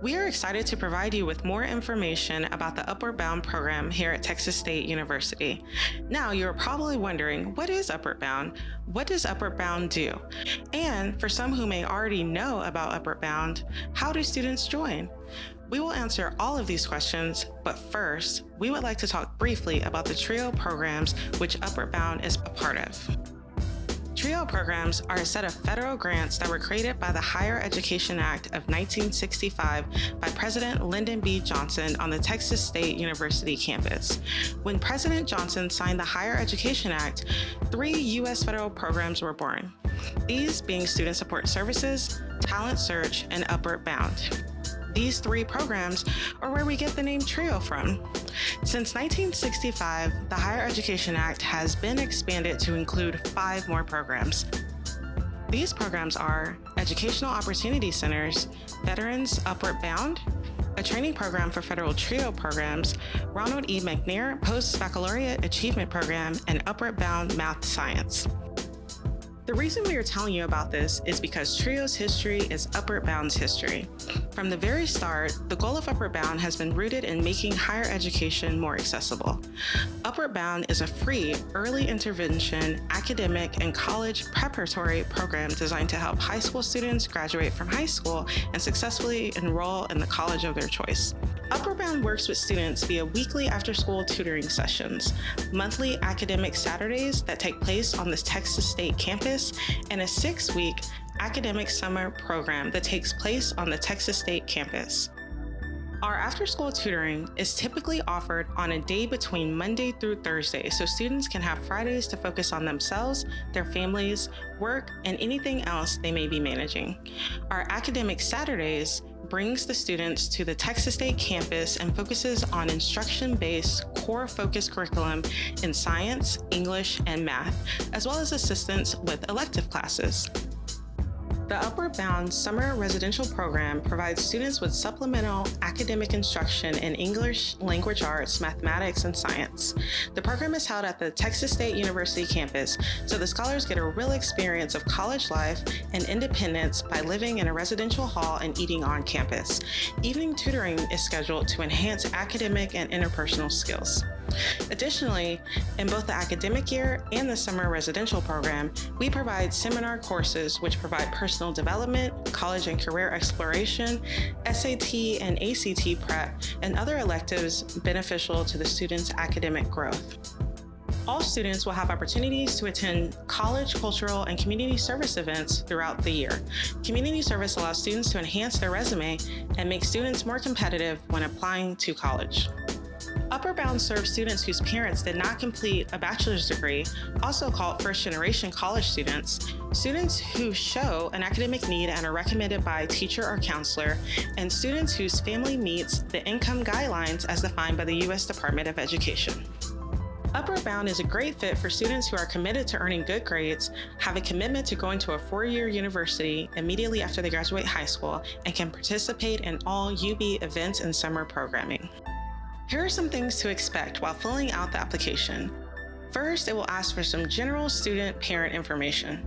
We are excited to provide you with more information about the Upward Bound program here at Texas State University. Now, you're probably wondering, what is Upward Bound? What does Upward Bound do? And for some who may already know about Upward Bound, how do students join? We will answer all of these questions, but first, we would like to talk briefly about the TRIO programs which Upward Bound is a part of. TRIO programs are a set of federal grants that were created by the Higher Education Act of 1965 by President Lyndon B. Johnson on the Texas State University campus. When President Johnson signed the Higher Education Act, 3 U.S. federal programs were born, these being Student Support Services, Talent Search, and Upward Bound. These 3 programs are where we get the name TRIO from. Since 1965, the Higher Education Act has been expanded to include 5 more programs. These programs are Educational Opportunity Centers, Veterans Upward Bound, a training program for federal TRIO programs, Ronald E. McNair Post-Baccalaureate Achievement Program, and Upward Bound Math Science. The reason we are telling you about this is because TRIO's history is Upward Bound's history. From the very start, the goal of Upward Bound has been rooted in making higher education more accessible. Upward Bound is a free, early intervention, academic, and college preparatory program designed to help high school students graduate from high school and successfully enroll in the college of their choice. Upward Bound works with students via weekly after-school tutoring sessions, monthly academic Saturdays that take place on the Texas State campus, and a 6-week academic summer program that takes place on the Texas State campus. Our after-school tutoring is typically offered on a day between Monday through Thursday, so students can have Fridays to focus on themselves, their families, work, and anything else they may be managing. Our academic Saturdays brings the students to the Texas State campus and focuses on instruction-based, core-focused curriculum in science, English, and math, as well as assistance with elective classes. The Upward Bound Summer Residential Program provides students with supplemental academic instruction in English, language arts, mathematics, and science. The program is held at the Texas State University campus, so the scholars get a real experience of college life and independence by living in a residential hall and eating on campus. Evening tutoring is scheduled to enhance academic and interpersonal skills. Additionally, in both the academic year and the summer residential program, we provide seminar courses which provide personal development, college and career exploration, SAT and ACT prep, and other electives beneficial to the students' academic growth. All students will have opportunities to attend college, cultural, and community service events throughout the year. Community service allows students to enhance their resume and make students more competitive when applying to college. Upward Bound serves students whose parents did not complete a bachelor's degree, also called first-generation college students, students who show an academic need and are recommended by a teacher or counselor, and students whose family meets the income guidelines as defined by the U.S. Department of Education. Upward Bound is a great fit for students who are committed to earning good grades, have a commitment to going to a 4-year university immediately after they graduate high school, and can participate in all UB events and summer programming. Here are some things to expect while filling out the application. First, it will ask for some general student-parent information.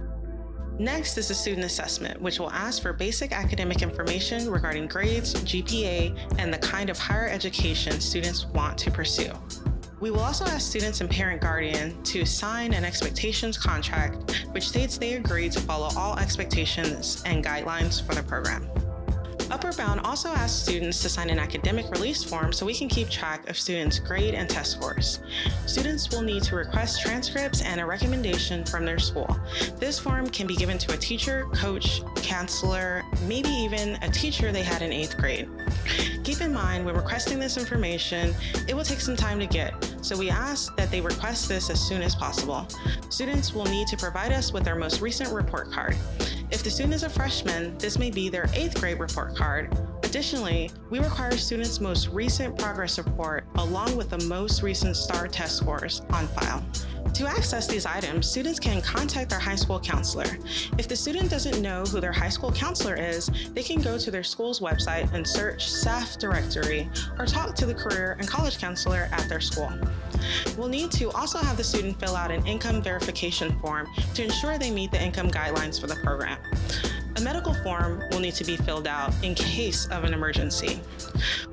Next is the student assessment, which will ask for basic academic information regarding grades, GPA, and the kind of higher education students want to pursue. We will also ask students and parent guardian to sign an expectations contract, which states they agree to follow all expectations and guidelines for the program. Upward Bound also asks students to sign an academic release form so we can keep track of students' grade and test scores. Students will need to request transcripts and a recommendation from their school. This form can be given to a teacher, coach, counselor, maybe even a teacher they had in 8th grade. Keep in mind, when requesting this information, it will take some time to get, so we ask that they request this as soon as possible. Students will need to provide us with their most recent report card. If the student is a freshman, this may be their 8th grade report card. Additionally, we require students' most recent progress report along with the most recent STAR test scores on file. To access these items, students can contact their high school counselor. If the student doesn't know who their high school counselor is, they can go to their school's website and search staff directory or talk to the career and college counselor at their school. We'll need to also have the student fill out an income verification form to ensure they meet the income guidelines for the program. A medical form will need to be filled out in case of an emergency.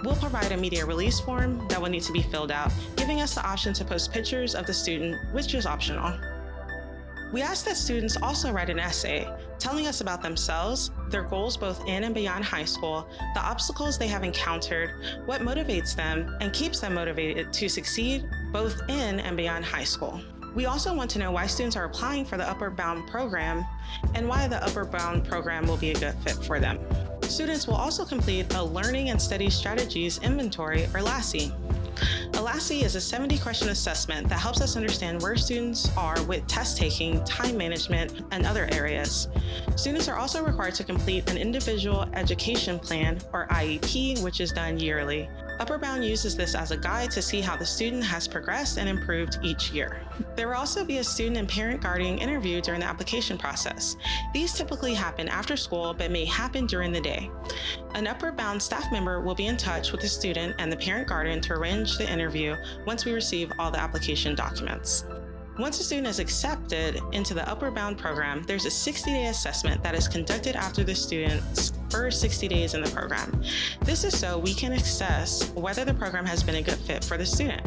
We'll provide a media release form that will need to be filled out, giving us the option to post pictures of the student, which is optional. We ask that students also write an essay telling us about themselves, their goals both in and beyond high school, the obstacles they have encountered, what motivates them and keeps them motivated to succeed both in and beyond high school. We also want to know why students are applying for the Upward Bound program and why the Upward Bound program will be a good fit for them. Students will also complete a Learning and Study Strategies Inventory, or LASSI. A LASSI is a 70-question assessment that helps us understand where students are with test taking, time management, and other areas. Students are also required to complete an Individual Education Plan, or IEP, which is done yearly. Upward Bound uses this as a guide to see how the student has progressed and improved each year. There will also be a student and parent guardian interview during the application process. These typically happen after school, but may happen during the day. An Upward Bound staff member will be in touch with the student and the parent guardian to arrange the interview once we receive all the application documents. Once a student is accepted into the Upward Bound program, there's a 60-day assessment that is conducted after the student's first 60 days in the program. This is so we can assess whether the program has been a good fit for the student.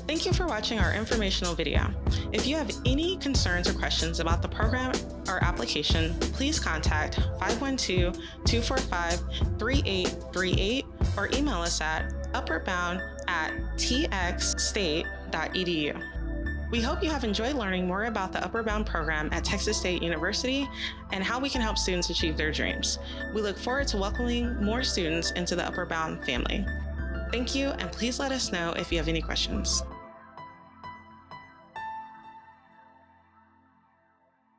Thank you for watching our informational video. If you have any concerns or questions about the program or application, please contact 512-245-3838 or email us at upwardbound@txstate.edu. We hope you have enjoyed learning more about the Upward Bound program at Texas State University and how we can help students achieve their dreams. We look forward to welcoming more students into the Upward Bound family. Thank you, and please let us know if you have any questions.